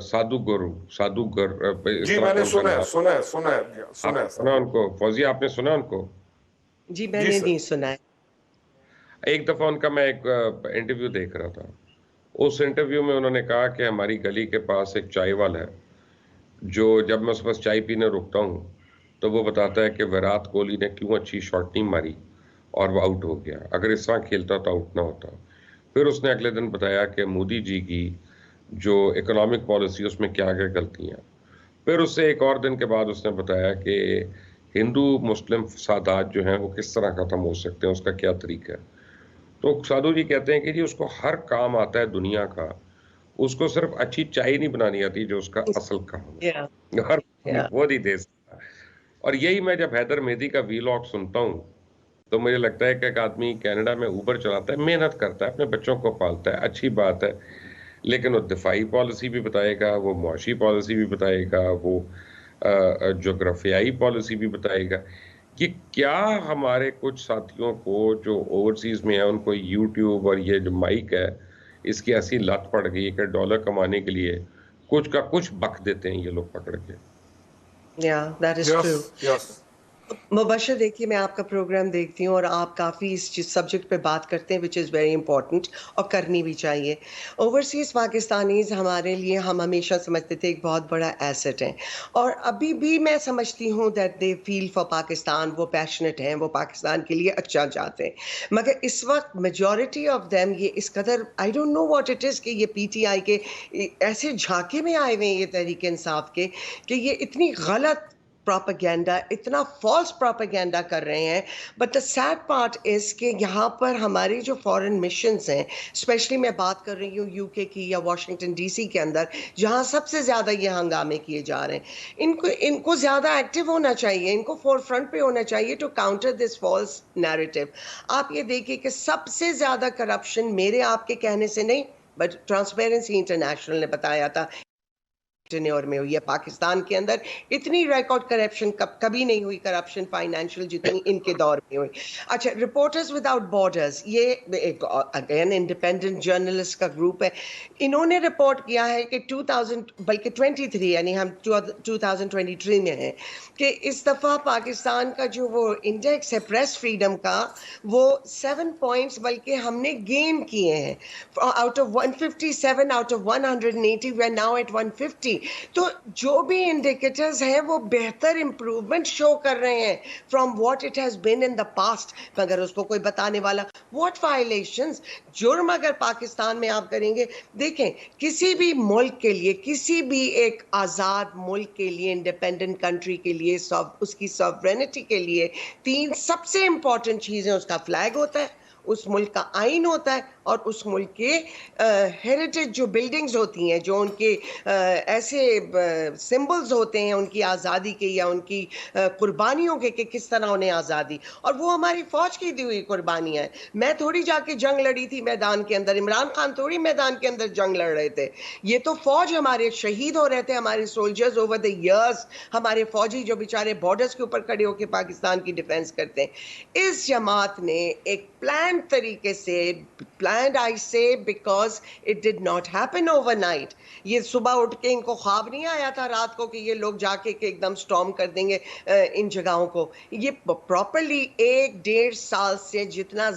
साधुगर। जी मैंने सुना उनको। फौजी, आपने सुना उनको? जी मैंने नहीं सुना है। एक दफा उनका मैं एक इंटरव्यू देख रहा था। उस इंटरव्यू में उन्होंने कहा कि हमारी गली के पास एक चाय वाला है, जो जब मैं उसके पास चाय पीने रुकता हूँ तो वो बताता है कि विराट कोहली ने क्यों अच्छी शॉट नहीं मारी और वो आउट हो गया, अगर इस तरह खेलता तो आउट ना होता। फिर उसने अगले दिन बताया कि मोदी जी की जो इकोनॉमिक पॉलिसी उसमें क्या क्या गलतियाँ। फिर उससे एक और दिन के बाद उसने बताया कि हिंदू मुस्लिम फसादात जो हैं वो किस तरह खत्म हो सकते हैं, उसका क्या तरीका है। तो साधु जी कहते हैं कि जी उसको हर काम आता है दुनिया का, उसको सिर्फ अच्छी चाय नहीं बनानी आती जो उसका असल काम है, और वो नहीं दे सकता। और यही मैं जब हैदर मेहदी का वीलॉग सुनता हूँ तो मुझे लगता है कि एक आदमी कनाडा में ऊबर चलाता है, मेहनत करता है, अपने बच्चों को पालता है, अच्छी बात है, लेकिन वो दिफाई पॉलिसी भी बताएगा, वो मुआशी पॉलिसी भी बताएगा, वो जोग्राफियाई पॉलिसी भी बताएगा। कि क्या हमारे कुछ साथियों को जो ओवरसीज में है उनको यूट्यूब और ये जो माइक है इसकी ऐसी लत पड़ गई है कि डॉलर कमाने के लिए कुछ का कुछ बक देते हैं ये लोग पकड़ के। that is true. Yes. Mubashar, देखिए मैं आपका प्रोग्राम देखती हूँ और आप काफ़ी इस सब्जेक्ट पे बात करते हैं, विच इज़ वेरी इंपॉर्टेंट, और करनी भी चाहिए। ओवरसीज़ पाकिस्तानीज़ हमारे लिए, हम हमेशा समझते थे, एक बहुत बड़ा एसेट है, और अभी भी मैं समझती हूँ that they feel for Pakistan, वो पैशनेट हैं, वो पाकिस्तान के लिए अच्छा चाहते हैं। मगर इस वक्त मेजॉरिटी ऑफ देम ये इस कदर, I don't know what it is, कि ये पीटीआई के ऐसे झांके में आए हुए हैं, ये तहरीक इंसाफ के, कि ये इतनी गलत प्रोपेगेंडा, इतना फॉल्स प्रोपेगेंडा कर रहे हैं। But the sad part is कि यहाँ पर हमारे जो फॉरेन मिशंस हैं, स्पेशली मैं बात कर रही हूँ यूके की या वाशिंगटन डीसी के अंदर, जहाँ सबसे ज़्यादा ये हंगामे किए जा रहे हैं, इनको ज़्यादा एक्टिव होना चाहिए, इनको फोर फ्रंट पे होना चाहिए to counter this false narrative. आप ये देखिए कि सबसे ज़्यादा करप्शन मेरे आपके कहने से नहीं, बट ट्रांसपेरेंसी इंटरनेशनल ने बताया था टेन्योर में हुई है। पाकिस्तान के अंदर इतनी रिकॉर्ड करप्शन कभी नहीं हुई, करप्शन फाइनेंशियल, जितनी इनके दौर में हुई। अच्छा, रिपोर्टर्स विदाउट बॉर्डर्स, ये एक अगेन इंडिपेंडेंट जर्नलिस्ट का ग्रुप है। इन्होंने रिपोर्ट किया है कि 2000 बल्कि 23, यानी हम 2023 में हैं, कि इस दफ़ा पाकिस्तान का जो वो इंडेक्स है प्रेस फ्रीडम का, वो 7 पॉइंट्स बल्कि हमने गेन किए हैं। Out of 157 out of 180 we are now at 150। तो जो भी इंडिकेटर्स हैं वो बेहतर इंप्रूवमेंट शो कर रहे हैं from what it has been in the past. मगर उसको कोई बताने वाला, व्हाट वायलेशंस, जुर्म अगर पाकिस्तान में आप करेंगे, देखें किसी भी मुल्क के लिए, किसी भी एक आज़ाद मुल्क के लिए, इंडिपेंडेंट कंट्री के लिए, उसकी सॉवरेनिटी के लिए 3 सबसे इंपॉर्टेंट चीज़ें, उसका फ्लैग होता है, उस मुल्क का आइन होता है और उस मुल्क के हेरिटेज जो बिल्डिंग्स होती हैं, जो उनके ऐसे सिंबल्स होते हैं उनकी आज़ादी के या उनकी कुर्बानियों के कि किस तरह उन्हें आज़ादी, और वो हमारी फौज की दी हुई कुर्बानियां हैं। मैं थोड़ी जाके जंग लड़ी थी मैदान के अंदर, इमरान खान थोड़ी मैदान के अंदर जंग लड़ रहे थे। ये तो फौज हमारे शहीद हो रहे थे, हमारे सोल्जर्स ओवर द इयर्स, हमारे फौजी जो बेचारे बॉर्डर्स के ऊपर खड़े होकर पाकिस्तान की डिफेंस करते हैं। इस जमात ने एक प्लान तरीके से, प्लान आई से because it did not happen overnight. ये सुबह उठ के इनको ख्वाब नहीं आया था रात को कि ये लोग जाके के एकदम स्टॉर्म कर देंगे इन जगहों को। ये प्रॉपरली 1-1.5 साल से जितना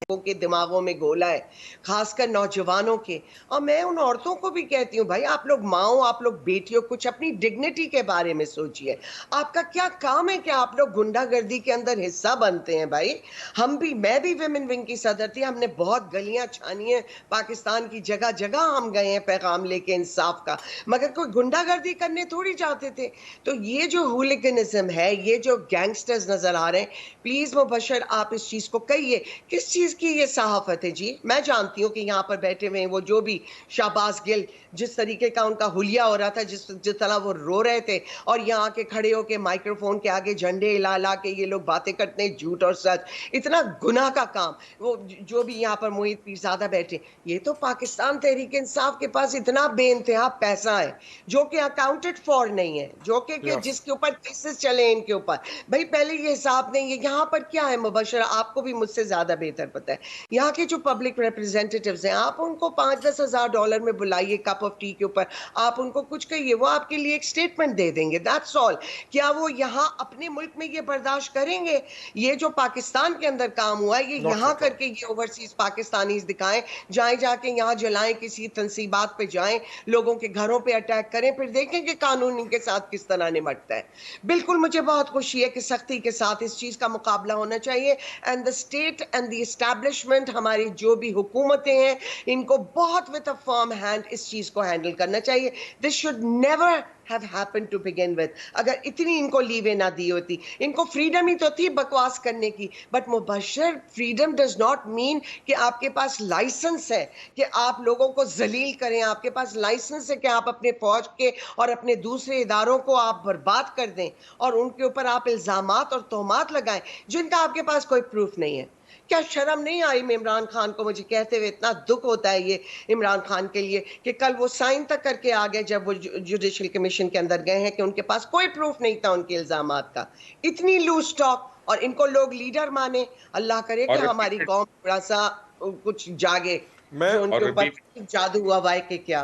के दिमागों में गोला है, खासकर नौजवानों के। और मैं उन औरतों को भी कहती हूँ, भाई आप लोग माओ, आप लोग बेटियों, कुछ अपनी डिग्निटी के बारे में सोचिए। आपका क्या काम है कि आप लोग गुंडागर्दी के अंदर हिस्सा बनते हैं? भाई मैं भी विमेन विंग की सदर थी, हमने बहुत गलियां छानी है पाकिस्तान की, जगह जगह हम गए हैं पैगाम लेके इंसाफ का, मगर कोई गुंडागर्दी करने थोड़ी जाते थे। तो ये जो हुलिगनिज्म है, ये जो गैंगस्टर्स नजर आ रहे हैं, प्लीज मुबशर आप इस चीज को कहिए। किस चीज की ये सहाफत है जी? मैं जानती हूँ कि यहाँ पर बैठे हुए हैं वो जो भी शाहबाज गिल, जिस तरीके का उनका हुलिया हो रहा था, जिस तरह वो रो रहे थे और यहाँ के खड़े होके माइक्रोफोन के आगे झंडे हिला ला के ये लोग बातें करते हैं झूठ और सच, इतना गुनाह का काम। वो जो भी यहाँ पर मोहित पीरजादा बैठे, ये तो पाकिस्तान तहरीक इंसाफ के पास इतना बेइंतहा पैसा है जो कि अकाउंटेड फॉर नहीं है, जो कि जिसके ऊपर केसेस चले इनके ऊपर। भाई पहले ये हिसाब नहीं है। यहाँ पर क्या है मुबशर, आपको भी मुझसे ज्यादा बेहतर पता है। यहाँ के जो पब्लिक रिप्रेजेंटेटिव्स हैं, आप उनको $5-10 हज़ार डॉलर में बुलाइए कप ऑफ टी के ऊपर, आप उनको कुछ कहिए, वो आपके लिए एक स्टेटमेंट दे देंगे, दैट्स ऑल। क्या वो यहाँ अपने मुल्क में ये बर्दाश्त करेंगे? ये जो पाकिस्तान के अंदर काम हुआ है, ये यहाँ करके ये ओवरसीज पाकिस्तानीज दिखाएं, जाएं जाके यहाँ जलाएं, किसी तंसीबात पे जाएं, लोगों के घरों पे अटैक करें, फिर देखें कि कानून इनके साथ किस तरह निपटता है। बिल्कुल मुझे बहुत खुशी है कि सख्ती के साथ इस चीज का मुकाबला होना चाहिए, and the state and the establishment, हमारी जो भी हुकूमतें हैं, इनको बहुत विद अ फर्म हैंड इस चीज को हैंडल करना चाहिए। This should never have happened to begin with। अगर इतनी इनको लीवे ना दी होती, इनको फ्रीडम ही तो थी बकवास करने की। But Mubashar, freedom does not mean कि आपके पास लाइसेंस है कि आप लोगों को जलील करें, आपके पास लाइसेंस है कि आप अपने फौज के और अपने दूसरे इदारों को आप बर्बाद कर दें और उनके ऊपर आप इल्जामात और तोहमात लगाएं जिनका आपके पास कोई प्रूफ नहीं है। क्या शर्म नहीं आई इमरान खान को? मुझे कहते हुए इतना दुख होता है ये इमरान खान के लिए कि कल वो साइन तक करके आ गए जब वो जुडिशल कमीशन के अंदर गए हैं कि उनके पास कोई प्रूफ नहीं था उनके इल्जामात का। इतनी लूज टॉक, और इनको लोग लीडर माने। अल्लाह करे कि हमारी कौम थोड़ा सा कुछ जागे, जो उनके ऊपर जादू हुआ वाई के क्या।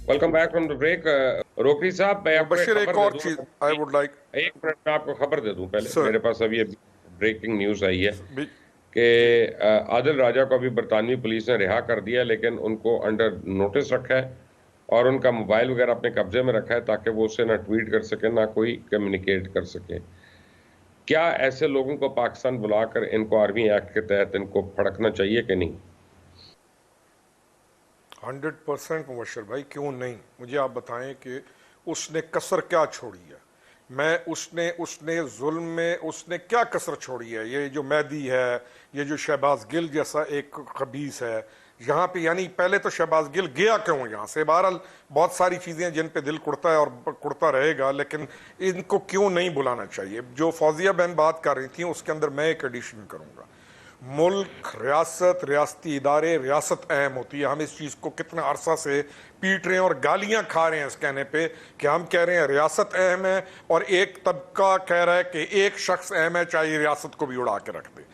Welcome back from the break. Rokhri Sahib, मैं आपको बशीर, एक और चीज आई वुड लाइक, एक मिनट में आपको खबर दे दूं पहले। मेरे पास अभी ब्रेकिंग न्यूज आई है कि आदिल राजा को अभी बरतानवी पुलिस ने रिहा कर दिया, लेकिन उनको अंडर नोटिस रखा है और उनका मोबाइल वगैरह अपने कब्जे में रखा है ताकि वो उससे ना ट्वीट कर सके ना कोई कम्युनिकेट कर सके। क्या ऐसे लोगों को पाकिस्तान बुलाकर इनको आर्मी एक्ट के तहत इनको फड़कना चाहिए कि नहीं? 100% मुबशर भाई, क्यों नहीं? मुझे आप बताएं कि उसने कसर क्या छोड़ी है? उसने जुल्म में उसने क्या कसर छोड़ी है? ये जो मैदी है, ये जो शहबाज गिल जैसा एक खबीस है यहाँ पे, यानी पहले तो शहबाज गिल गया क्यों यहाँ से? बहरहाल बहुत सारी चीजें जिन पे दिल कुड़ता है और कुड़ता रहेगा, लेकिन इनको क्यों नहीं बुलाना चाहिए? जो फौजिया बहन बात कर रही थी उसके अंदर मैं एक एडिशन करूंगा। मुल्क, रियासत, रियासती इदारे, रियासत अहम होती है। हम इस चीज़ को कितना अरसा से पीट रहे हैं और गालियां खा रहे हैं इस कहने पे कि हम कह रहे हैं रियासत अहम है और एक तबका कह रहा है कि एक शख्स अहम है, चाहे रियासत को भी उड़ा के रख दे।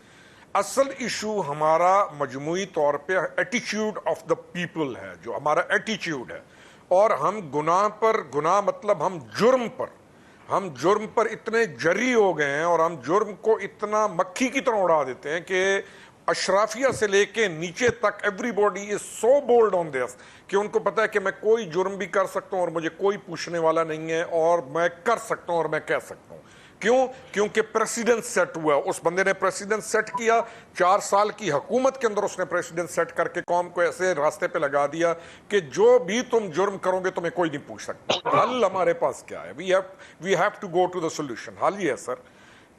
असल इशू हमारा मजमूई तौर पे एटीट्यूड ऑफ द पीपल है, जो हमारा एटीट्यूड है। और हम गुनाह मतलब हम जुर्म पर इतने जरी हो गए हैं और हम जुर्म को इतना मक्खी की तरह उड़ा देते हैं कि अशराफिया से लेके नीचे तक everybody is so bold on this कि उनको पता है कि मैं कोई जुर्म भी कर सकता हूं और मुझे कोई पूछने वाला नहीं है और मैं कर सकता हूं और मैं कह सकता हूं। क्यों? क्योंकि प्रेसिडेंट सेट हुआ, उस बंदे ने प्रेसिडेंट सेट किया, 4 साल की हुकूमत के अंदर उसने प्रेसिडेंट सेट करके कौम को ऐसे रास्ते पे लगा दिया कि जो भी तुम जुर्म करोगे तुम्हें कोई नहीं पूछ सकता। हल हमारे पास क्या है? We have to go to the solution. हल ये है सर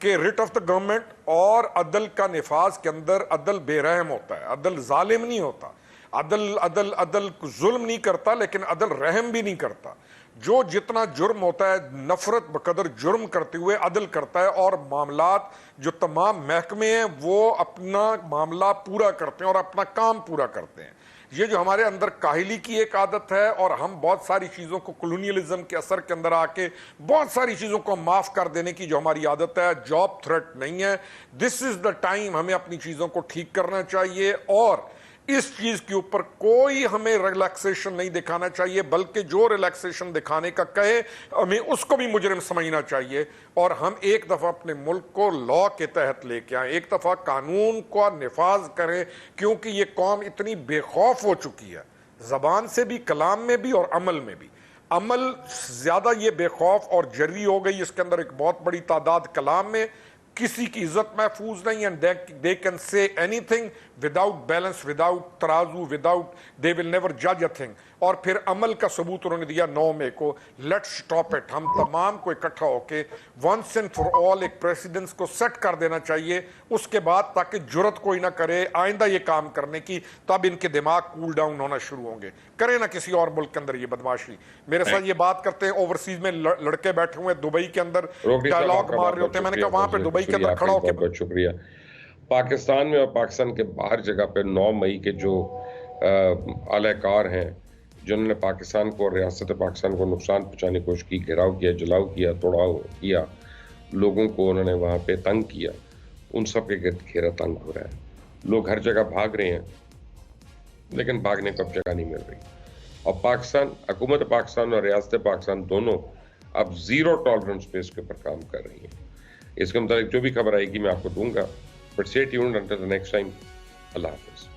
कि रिट ऑफ द गवर्नमेंट और अदल का निफाज के अंदर अदल बेरहम होता है, अदल जालिम नहीं होता, अदल अदल अदल जुल्म नहीं करता, लेकिन अदल रहम भी नहीं करता। जो जितना जुर्म होता है नफरत बकदर जुर्म करते हुए अदल करता है, और मामलात जो तमाम महकमे हैं वो अपना मामला पूरा करते हैं और अपना काम पूरा करते हैं। ये जो हमारे अंदर काहिली की एक आदत है, और हम बहुत सारी चीज़ों को कॉलोनियलिज्म के असर के अंदर आके बहुत सारी चीज़ों को माफ़ कर देने की जो हमारी आदत है, जॉब थ्रेट नहीं है। दिस इज़ द टाइम हमें अपनी चीज़ों को ठीक करना चाहिए, और इस चीज के ऊपर कोई हमें रिलैक्सेशन नहीं दिखाना चाहिए, बल्कि जो रिलैक्सेशन दिखाने का कहे हमें उसको भी मुजरिम समझना चाहिए। और हम एक दफा अपने मुल्क को लॉ के तहत लेके आए, एक दफा कानून का निफाज करें, क्योंकि ये कौम इतनी बेखौफ हो चुकी है, जबान से भी, कलाम में भी और अमल में भी। अमल ज्यादा ये बेखौफ और जरी हो गई, इसके अंदर एक बहुत बड़ी तादाद कलाम में किसी की इज्जत महफूज नहीं, and they can say anything without balance, without तराजू, विदाउट, दे विल नेवर जज अ थिंग। और फिर अमल का सबूत उन्होंने दिया 9 मई को। Let's stop it. हम तमाम को इकट्ठा होके वंस एंड फॉर ऑल एक प्रेसिडेंस को सेट कर देना चाहिए उसके बाद, ताकि जुर्रत कोई ना करे आइंदा ये काम करने की, तब इनके दिमाग कूल डाउन होना शुरू होंगे। करें ना किसी और मुल्क के अंदर ये बदमाशी। मेरे साथ ये बात करते हैं ओवरसीज में लड़के बैठे हुए दुबई के अंदर डायलॉग मार रहे होते हैं, मैंने कहा वहां पे दुबई के अंदर खड़ा होकर। बहुत शुक्रिया। पाकिस्तान में और पाकिस्तान के बाहर जगह पे 9 मई के जो आलाकार हैं जिन्होंने पाकिस्तान को और रियासत पाकिस्तान को नुकसान पहुंचाने की कोशिश की, घेराव किया, जलाव किया, तोड़ाव किया, लोगों को उन्होंने वहाँ पे तंग किया, उन सब के गिर्द घेरा तंग हो रहा है। लोग हर जगह भाग रहे हैं, लेकिन भागने को अब जगह नहीं मिल रही। और पाकिस्तान, हुकूमत पाकिस्तान और रियासत पाकिस्तान दोनों अब जीरो टॉलरेंस पे इसके ऊपर काम कर रही हैं। इसके मुताबिक जो भी खबर आएगी मैं आपको दूंगा। But stay tuned until the next time. Allah Hafiz.